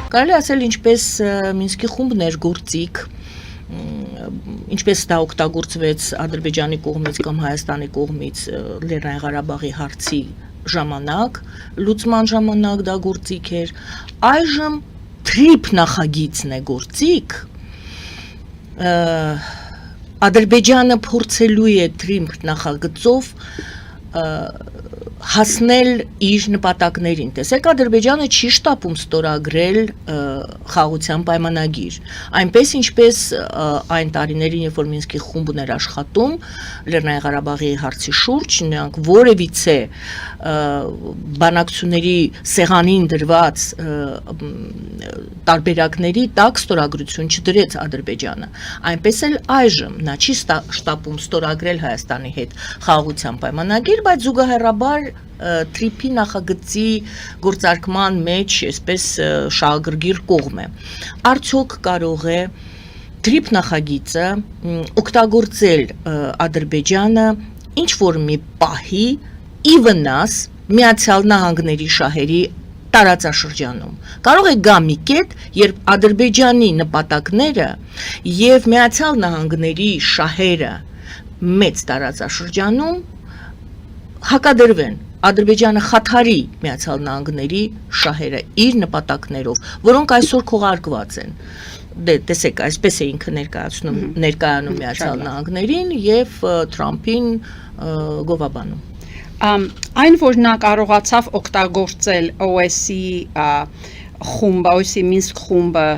Կարելի ասել ինչպես Մինսկի խումբն էր գործիք, ինչպես դա օգտագործվեց Ադրբեջանի կողմից կամ Հայաստանի կողմից Լեռնային Ղարաբաղի հարցի ժամանակ, լուծման ժամանակ դա գործիք էր, այժմ թրիփ նախագիծն է գործիք, Ադրբեջանը փորձելու է թրիփ նախագծով հասնել իր նպատակներին, տեսեք Ադրբեջանը չի շտապում ստորագրել խաղաղության պայմանագիր, այնպես ինչպես այն տարիներին, երբ որ Մինսկի խումբն էր աշխատում Լեռնային Ղարաբաղի հարցի շուրջ, նրանք որևիցե բանակցությունների սեղանին դրված տարբերակների տակ ստորագրություն չդրեց Ադրբեջանը, այնպես էլ այժմ նա չի շտապում ստորագրել Հայաստանի հետ խաղաղության պայմանագիր, բայց զուգահեռաբար թրիփի նախագծի գործարկման մեջ այսպես շահագրգիռ կողմ է։ Արդյոք կարող է թրիփ նախագիծը օգտագործել Ադրբեջանը ինչ որ մի պահի ի վնաս Միացյալ Նահանգների շահերի տարածաշրջանում։ Կարող է գա մի կետ, երբ Ադրբեջանի նպատակները եւ Միացյալ Նահանգների շահերը մեծ տարածաշրջանում հակադրվեն, Ադրբեջանը խաթարի Միացյալ Նահանգների շահերը իր նպատակներով, որոնք այսօր քողարկված են։ Դե տեսեք, այսպես է ինքը ներկայանում Միացյալ Նահանգներին եւ Թրամփին գովաբանում։ Այն որ նա կարողացավ օգտագործել OSCE խումբը, OSCE Մինսկ խումբը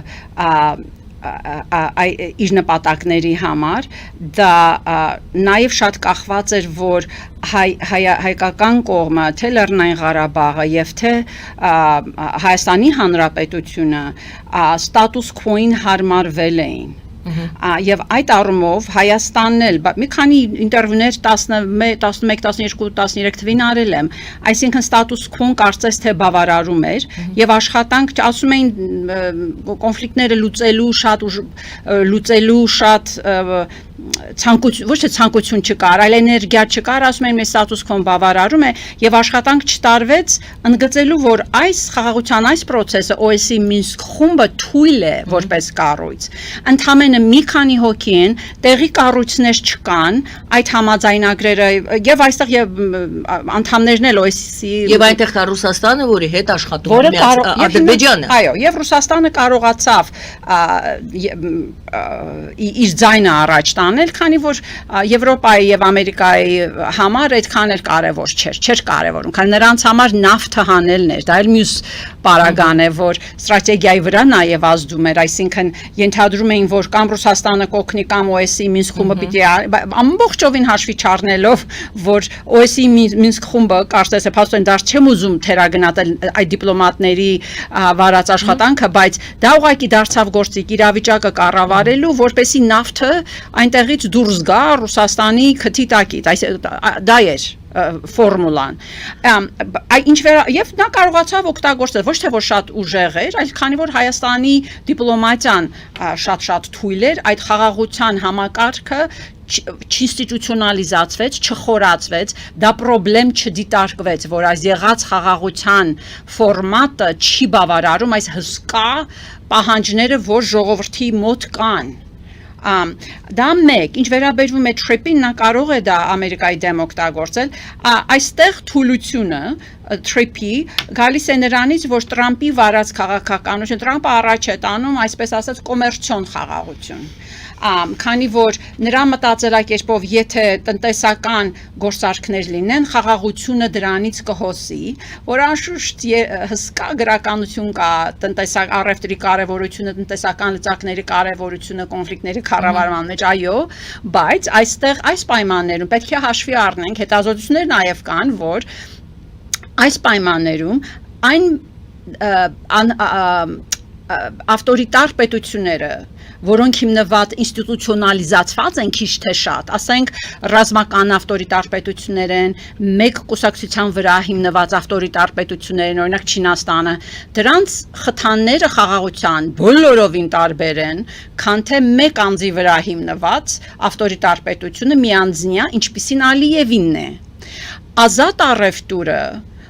իր նպատակների համար, դա նաև շատ կախված էր, որ հայկական կողմը, թե Լեռնային Ղարաբաղը եւ թե Հայաստանի Հանրապետությունը ստատուս քվոին հարմարվել էին։ Եվ այդ առումով Հայաստանն էլ մի քանի ինտերվյուներ 11, 12, 13 թվին արել եմ, այսինքն ստատուս քվոն կարծես թե բավարարում էր եւ աշխատանք ասում էին կոնֆլիկտները լուծելու շատ ոչ թե ցանկություն չկար, այլ էներգիա չկար, ասում են մեր ստատուս քվոն բավարարում է եւ աշխատանք չտարվեց ընդգծելու, որ այս խաղաղության այս process-ը OSCE Մինսկ խումբը թույլ է որպես կառույց։ Ընդհանրապես մի քանի հոգի են, տեղի կառույցներ չկան, այդ համաձայնագրերը եւ այստեղ եւ անդամներն էլ OSCE եւ այնտեղ կա Ռուսաստանը, որի հետ աշխատում է Ադրբեջանը։ Այո, եւ Ռուսաստանը կարողացավ իր ձայնը առաջ տանել, քանի որ Եվրոպայի եւ Ամերիկայի համար այդքան էլ կարեւոր չէր կարեւորում, քանի նրանց համար նավթը հանելն էր, դա էլ մյուս պարագան է, որ ստրատեգիայի վրա նաեւ ազդում էր, այսինքն ենթադրում էին, որ կամ Ռուսաստանը կօգնի կամ OSCE Մինսկ խումբը պիտի ամբողջովին հաշվի չառնելով, որ OSCE Մինսկ խումբը կարծես է փաստորեն դեռ չեմ ուզում թերագնահատել այդ դիպլոմատների վարած աշխատանքը, բայց դա ուղղակի դարձավ գործիք իրավիճակը կառավարելու, որպեսզի նավթը այնտեղից դուրս գա Ռուսաստանի քթի տակից, դա էր ֆորմուլան։ Եվ նա կարողացավ օգտագործել, ոչ թե որ շատ ուժեղ էր, այլ քանի որ Հայաստանի դիպլոմատիան շատ թույլ էր, այդ խաղաղության համակարգը չինստիտուցիոնալիզացվեց, չխորացվեց, դա պրոբլեմ չդիտարկվեց, որ այս եղած խաղաղության ֆորմատը չի բավարարում այս հսկա պահանջները, որ ժողովրդի մոտ կան։ Դա մեկ, ինչ վերաբերվում է թրիփին, նա կարող է դա Ամերիկայի դեմ օգտագործել, այստեղ թուլությունը թրիփի գալիս է նրանից, որ Տրամպի վարած քաղաքականություն, Տրամպը առաջ է տանում, այսպես ասած, կոմերցիոն խաղաղություն, քանի որ նրա մտածելակերպով, եթե տնտեսական գործարքներ լինեն, խաղաղությունը դրանից կհոսի, որ անշուշտ հսկա գրականություն կա, առևտրի կարևորությունը, տնտեսական լծակների կարևորությունը, կոնֆլիկտների կառավարման մեջ, այո, բայց այստեղ այս պայմաններում պետք է հաշվի առնենք, հետազոտություններ նաև կան, որ այս պայմաններում այն ավտորիտար պետությունները, որոնք հիմնված ինստիտուցիոնալիզացված են քիչ թե շատ, ասենք ռազմական ավտորիտար պետություններ են, մեկ կուսակցության վրա հիմնված ավտորիտար պետություններ են, օրինակ Չինաստանը, դրանց խթանները խաղաղության բոլորովին տարբեր են, քան թե մեկ անձի վրա հիմնված ավտորիտար պետությունը միանձնյա, ինչպիսին Ալիևինն է։ Ազատ առևտուրը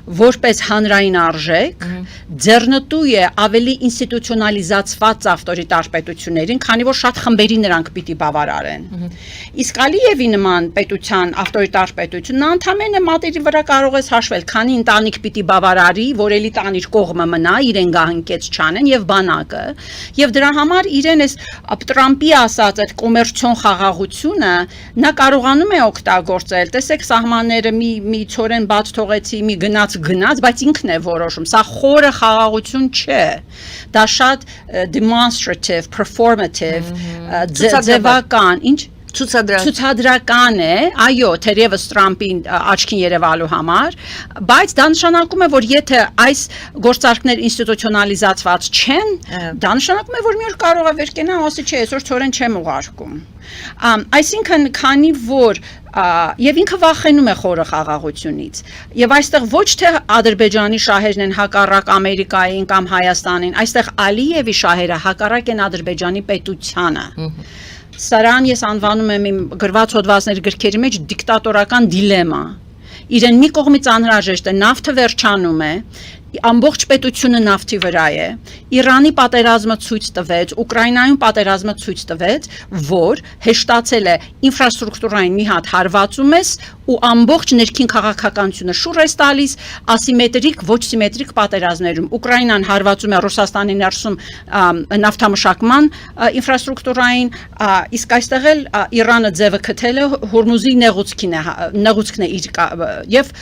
որպես հանրային արժեք ձեռնտու է ավելի ինստիտուցիոնալիզացված ավտորիտար պետություններին, քանի որ շատ խմբերի նրանք պիտի բավարարեն։ Իսկ Ալիևի նման պետության ավտորիտար պետություն նա ընդամենը մատերի վրա կարող ես հաշվել, քանի ընտանիք պիտի բավարարի, որ էլի տանիր կողմը մնա, իրեն գահնկեց չանեն եւ բանակը, եւ դրա համար իրեն էս Տրամպի ասած այդ կոմերցիոն խաղաղությունը նա կարողանում է օգտագործել, տեսեք սահմանները մի ծորեն բաց թողեցի, մի գնաց, բայց ինքն է որոշում, սա խորը խաղաղություն չէ, դա շատ demonstrative, performative, ձևական, ինչ ցուցադրական է, այո, թերևս Տրամպին աչքին երևալու համար, բայց դա նշանակում է, որ եթե այս գործարքներ ինստիտուցիոնալիզացված չեն, դա նշանակում է, որ մի օր կարող է վերկենա, ասի չէ, այսօր ծորեն չեմ ուղարկում։ Այսինքն, քանի որ եւ ինքը վախենում է խորը խաղաղությունից եւ այստեղ ոչ թե Ադրբեջանի շահերն են հակառակ Ամերիկային կամ Հայաստանին, այստեղ Ալիևի շահերը հակառակ են Ադրբեջանի պետությանը։ Սարան ես անվանում եմ իմ գրված հոդվածների գրքերի մեջ դիկտատորական դիլեմա։ Իրեն մի կողմից անհրաժեշտ է նավթը վերջանում է, ամբողջ պետությունը նավթի վրա է, Իրանի պատերազմը ցույց տվեց, Ուկրաինայում պատերազմը ցույց տվեց, որ հեշտացել է ինֆրաստրուկտուրային մի հատ հարվածում ես ու ամբողջ ներքին քաղաքականությունը շուռ է տալիս ասիմետրիկ, ոչ սիմետրիկ պատերազմներում։ Ուկրաինան հարվածում է Ռուսաստանի ներսում նավթամշակման ինֆրաստրուկտուրային, իսկ այստեղ էլ Իրանը ձևը քթել է Հորմուզի նեղուցքն է իր եւ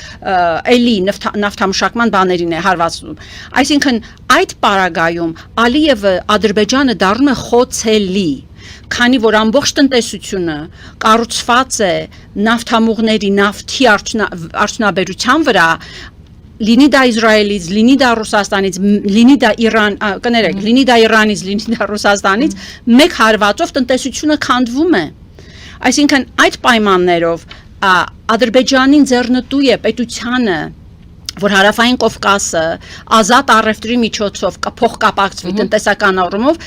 էլի նավթամշակման բաներին է հարվածում։ Այսինքն այդ պարագայում Ալիևը Ադրբեջանը դառնում է խոցելի, քանի որ ամբողջ տնտեսությունը կառուցված է նավթամուղների նավթի արդյունաբերության վրա, լինի դա Իսրայելից, լինի դա Ռուսաստանից, լինի դա Իրան, կներեք, լինի դա Իրանից, լինի դա Ռուսաստանից, մեկ հարվածով տնտեսությունը քանդվում է։ Այսինքն այդ պայմաններով Ադրբեջանին ձեռնտու է պետությանը, որ հարավային Կովկասը ազատ առևտրի միջոցով փոխկապակցվի տնտեսական առումով,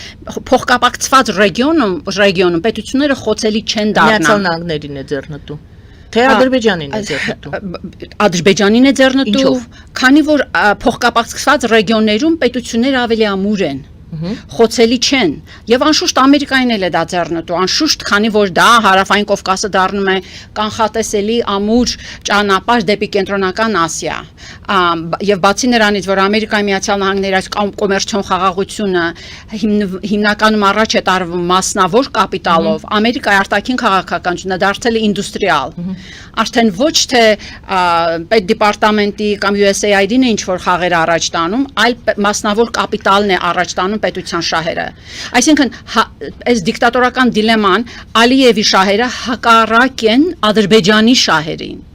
փոխկապակցված ռեգիոնում պետությունները խոցելի չեն դառնա։ Միացյալ Նահանգներին է ձեռնտու, թե Ադրբեջանին է ձեռնտու։ Ադրբեջանին է ձեռնտու, քանի որ փոխկապակցված ռեգիոններում պետությունները ավելի ամուր են։ Խոցելի չեն եւ անշուշտ Ամերիկային էլ է դա ձեռնտու, անշուշտ, քանի որ դա հարավային Կովկասը դառնում է կանխատեսելի ամուր ճանապարհ դեպի կենտրոնական Ասիա, եւ բացի նրանից, որ Ամերիկայի Միացյալ Նահանգների այս կոմերցիոն խաղաղությունը հիմնականում առաջ է տարվում մասնավոր կապիտալով, Ամերիկայի արտաքին քաղաքականությունը դարձել է ինդուստրիալ, արդեն ոչ թե պետդեպարտամենտի կամ USAID-ն է ինչ որ խաղեր առաջ տանում, այլ մասնավոր կապիտալն է առաջ տանում պետության շահերը։ Այսինքն այս դիկտատորական դիլեման Ալիևի շահերը հակառակ են Ադրբեջանի շահերին։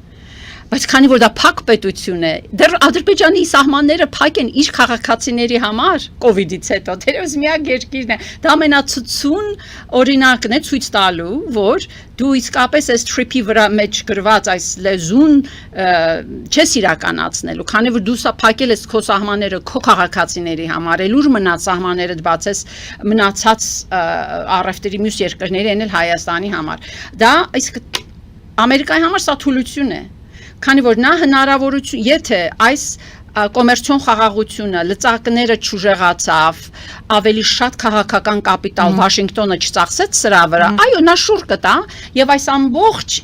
Բայց քանի որ դա փակ պետություն է, դեռ Ադրբեջանի սահմանները փակ են իր քաղաքացիների համար կոവിഡ്ից հետո, դերևս միակ երկիրն է, դա ամենացուցուն օրինակն է ցույց տալու, որ դու իսկապես այս trip-ի վրա մեջ գրված այս լեզուն չես իրականացնելու, քանի որ դու սա փակել ես քո սահմանները քո քաղաքացիների համար, էլ ուր մնաց սահմանները բացես մնացած առևտրի մյուս երկրների, այն էլ Հայաստանի համար։ Դա իսկ Ամերիկայի համար սա թուլություն է, քանի որ նա հնարավորություն, եթե այս կոմերցիոն խաղաղությունը լծակները չուժեղացավ, ավելի շատ քաղաքական կապիտալ Վաշինգտոնը չծախսեց սրա վրա, այո, նա շուռ կտա եւ այս ամբողջ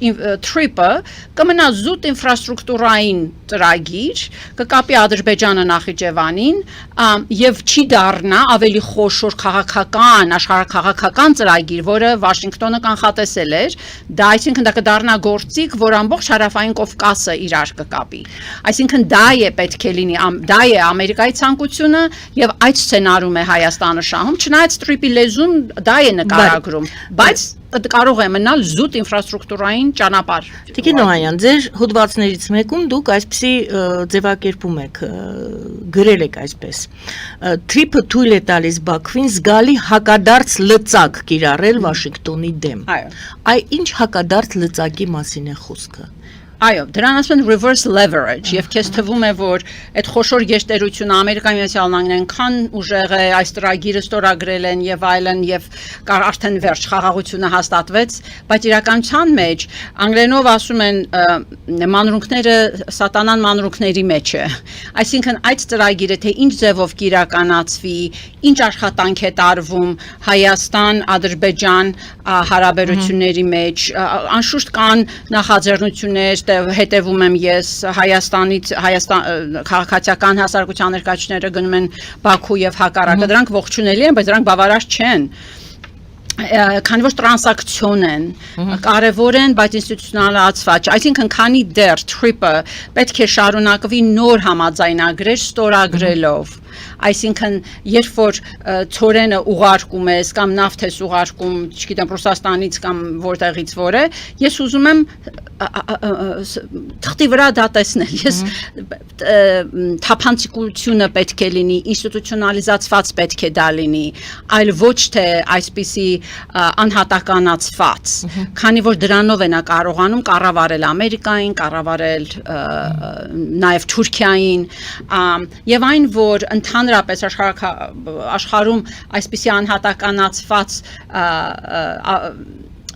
trip-ը կմնա զուտ ինֆրաստրուկտուրային ծրագիր, կկապի Ադրբեջանը Նախիջևանին եւ չի դառնա ավելի խոշոր քաղաքական, աշխարհաքաղաքական ծրագիր, որը Վաշինգտոնը կանխատեսել էր, դա այսինքն դա կդառնա գործիք, որ ամբողջ հարավային Կովկասը իրար կկապի։ Այսինքն դա է պետք է դա է Ամերիկայի ցանկությունը եւ այդ սցենարում է Հայաստանը շահում, չնայած trip-ի լեզուն դա է նկարագրում, բայց կարող է մնալ զուտ ինֆրաստրուկտուրային ճանապարհ։ Տիկին Նոհայան, ձեր հոդվածներից մեկում դուք այսպիսի ձևակերպում եք, գրել եք այսպես. Trip-ը թույլ է տալիս Բաքվին զգալի հակադարձ լծակ կիրառել Վաշինգտոնի դեմ։ Այ ինչ հակադարձ լծակի մասին է խոսքը։ Այո, դրան ասում են reverse leverage, եւ քեզ թվում է, որ այդ խոշոր գերտերությունը Ամերիկայի Միացյալ Նահանգներն քան ուժեղ է, այս ծրագիրը ստորագրել են եւ այլն եւ արդեն վերջ խաղաղությունը հաստատվեց, բայց իրականության մեջ անգլերենով ասում են մանրունքները սատանան մանրունքների մեջ է։ Այսինքն այդ ծրագիրը թե ինչ ձևով կիրականացվի, ինչ աշխատանք է տարվում Հայաստան, Ադրբեջան հարաբերությունների մեջ, անշուշտ կան նախաձեռնություններ, հետևում եմ ես Հայաստանից քաղաքացիական հասարակության ներկայացուցիչները գնում են Բաքու եւ հակառակը, դրանք ողջունելի են, բայց դրանք բավարար չեն։ Քանի որ տրանսակցիոն են, կարևոր են, բայց ինստիտուցիոնալացված, այսինքն քանի դեռ TRIP-ը պետք է շարունակվի նոր համաձայնագրեր ստորագրելով, այսինքն երբ որ ծորենը ուղարկում ես կամ նավթ ես ուղարկում, չգիտեմ Ռուսաստանից կամ որտեղից որ է, ես ուզում եմ թղթի վրա դա տեսնել, ես թափանցիկությունը պետք է լինի, ինստիտուցիոնալիզացված պետք է դա լինի, այլ ոչ թե այսպիսի անհատականացված, քանի որ դրանով է նա կարողանում կառավարել Ամերիկային, կառավարել նաև Թուրքիային, եւ այն որ ընդհանրապես աշխարհում այսպիսի անհատականացված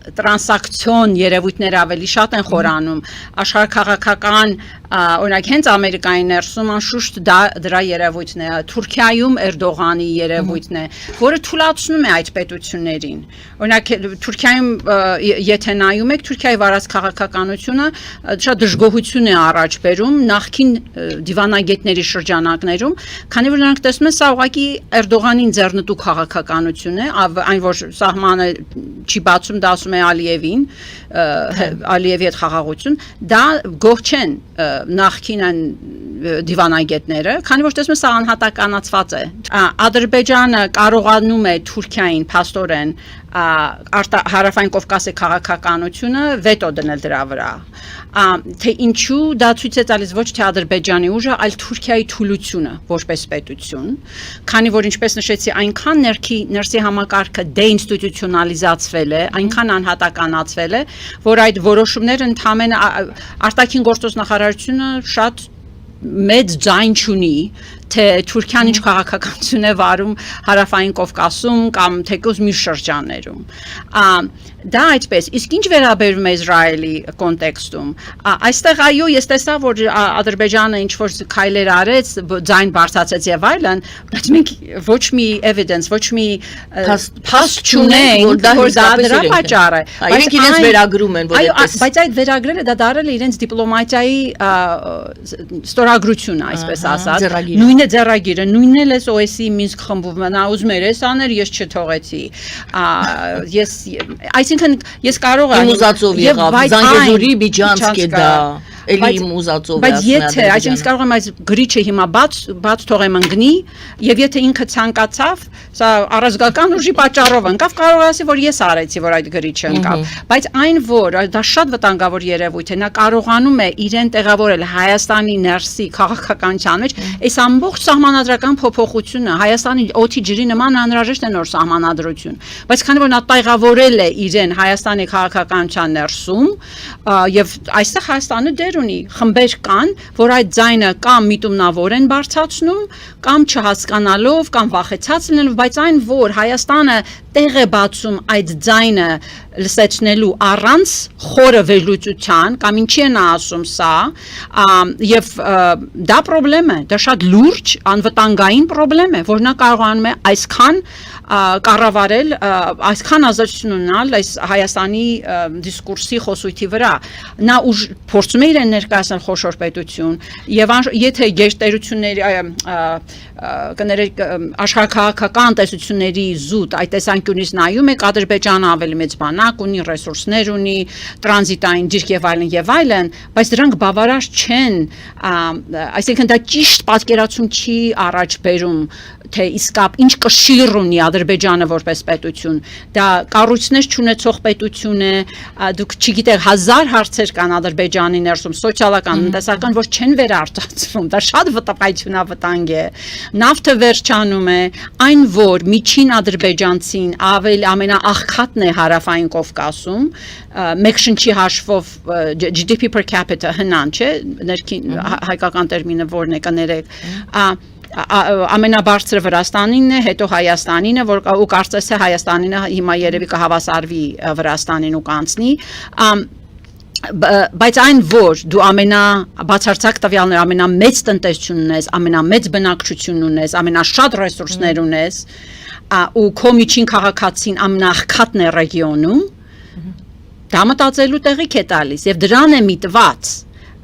տրանսակցիոն երևույթներ ավելի շատ են խորանում, աշխարհաքաղաքական օրինակ հենց Ամերիկայի ներսում անշուշտ դրա երևույթն է, Թուրքիայում Էրդողանի երևույթն է, որը թույլատնում է այդ պետություններին։ Օրինակ Թուրքիայում եթե նայում եք, Թուրքիայի վարած քաղաքականությունը շատ դժգոհություն է առաջ բերում նախքին դիվանագետների շրջանակներում, քանի որ նրանք տեսնում են սա ուղղակի Էրդողանին ձեռնտու քաղաքականություն է, այն որ սահմանը չի բացում, դա ասում է Ալիևին, Ալիևի հետ խաղաղություն, դա գոհ չեն նախքին այն դիվանագետները, քանի որ տեսնում եմ սա անհատականացված է։ Ադրբեջանը կարողանում է Թուրքիային փաստորեն հարավային Կովկասի քաղաքականությունը վետո դնել դրա վրա։ Թե ինչու դա ցույց է տալիս ոչ թե Ադրբեջանի ուժը, այլ Թուրքիայի թուլությունը որպես պետություն, քանի որ ինչպես նշեցի, այնքան ներսի համակարգը դեինստիտուցիոնալիզացվել է, այնքան անհատականացվել է, որ այդ որոշումները ընդհանրապես արտաքին գործոս նախարարությունը շատ մեծ ձայն չունի, թե Թուրքիան ինչ քաղաքականություն է վարում հարավային Կովկասում կամ թեկուզ մյուս շրջաններում։ Դա այդպես, իսկ ինչ վերաբերում է Իսրայելի կոնտեքստում, այստեղ այո, ես տեսա, որ Ադրբեջանը ինչ-որ քայլեր արեց, ձայն բարձրացեց եւ այլն, բայց մենք ոչ մի evidence, ոչ մի փաստ չունենք, որ դա դրա պատճառը է։ Իրենք իրենց վերագրում են, որ այդպես։ Բայց այդ վերագրերը դա դարել է իրենց դիպլոմատիայի ստորագրությունը, այսպես ասած, նույնը ձեռագիրը, նույնն էլ էս OS-ի Մինսկ խմբում, նա ուզում էր էս աներ, ես չթողեցի։ Այսինքն ես կարող եմ ուզածով եղավ, Զանգեզուրի Բիջանսկ է դա, էլի իմ ուզածով է։ Բայց եթե, այսինքն ես կարող եմ այս գրիչը հիմա բաց թողեմ ընկնի, եւ եթե ինքը ցանկացավ, սա առազգական ուժի պատճառով ընկավ, կարող է ասի, որ ես արեցի, որ այդ գրիչը ընկավ։ Բայց այն որ դա շատ վտանգավոր երևույթ է, նա կարողանում է իրեն տեղավորել Հայաստանի ներսի քաղաքականության մեջ, այս ամբողջ սահմանադրական փոփոխությունը Հայաստանի օդի ջրի նման անհրաժեշտ է նոր սահմանադրություն, բայց քանի որ նա տեղավորել է իրեն Հայաստանի քաղաքականության ներսում, եւ այստեղ Հայաստանը դեր ունի, խմբեր կան, որ այդ ձայնը կամ միտումնավոր են բարձրացնում, կամ չհասկանալով, կամ վախեցած լինելով, բայց այն որ Հայաստանը տեղ է բացում այդ ձայնը լսեցնելու առանց խորը վերլուծության, կամ ինչի է նա ասում սա, եւ դա խնդրեմ է, դա շատ լուրջ անվտանգային խնդրեմ է, որ նա կարողանում է այսքան կառավարել, այսքան ազատություն ունենալ այս Հայաստանի դիսկուրսի խոսույթի վրա։ Նա փորձում է իրեն ներկայացնել խոշոր պետություն, եւ եթե գերտերությունների կներեք աշխարհաքաղաքական տեսությունների զուտ այդ տեսանկյունից նայում եք, Ադրբեջանը ավելի մեծ բանակ ունի, ռեսուրսներ ունի, տրանզիտային դիրք եւ այլն, բայց դրանք բավարար չեն, այսինքն դա ճիշտ պատկերացում չի առաջ բերում, թե իսկապ ինչ կշիռ ունի Ադրբեջանը որպես պետություն, դա կառույցներ չունեցող պետություն է, դուք չգիտեք 1000 հարցեր կան Ադրբեջանի ներսում, սոցիալական, տնտեսական, որ չեն վերարտադրվում, դա շատ վտանգությունավտանգ է։ Նավթը վերջանում է, այն որ միջին ադրբեջանցին ամենաաղքատն է հարավային Կովկասում, մեկ շնչի հաշվով GDP per capita հնան, չէ, ներքին հայկական տերմինը որն է կներեք, ամենաբարձրը Վրաստանինն է, հետո Հայաստանին է, որ ու կարծես թե Հայաստանինը հիմա երևի կհավասարվի Վրաստանին ու կանցնի, բայց այն որ դու բացարձակ տվյալներ ամենամեծ տնտեսություն ունես, ամենամեծ բնակչություն ունես, ամենաշատ ռեսուրսներ ունես, ու քո միջին քաղաքացին ամենաաղքատն է ռեգիոնում, դա մտածելու տեղիք է տալիս եւ դրան է միտված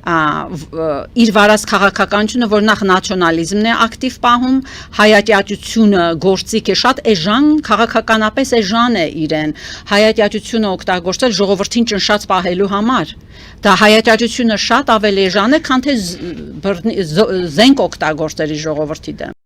իր վարած քաղաքականությունը, որ նախ նացիոնալիզմն է ակտիվ պահում, հայատյացությունը գործիք է, շատ էժան, քաղաքականապես էժան է իրեն, հայատյացությունը օգտագործել ժողովրդին ճնշած պահելու համար, դա հայատյացությունը շատ ավելի էժան է, քան թե զենք օգտագործելի ժողովրդի դեմ։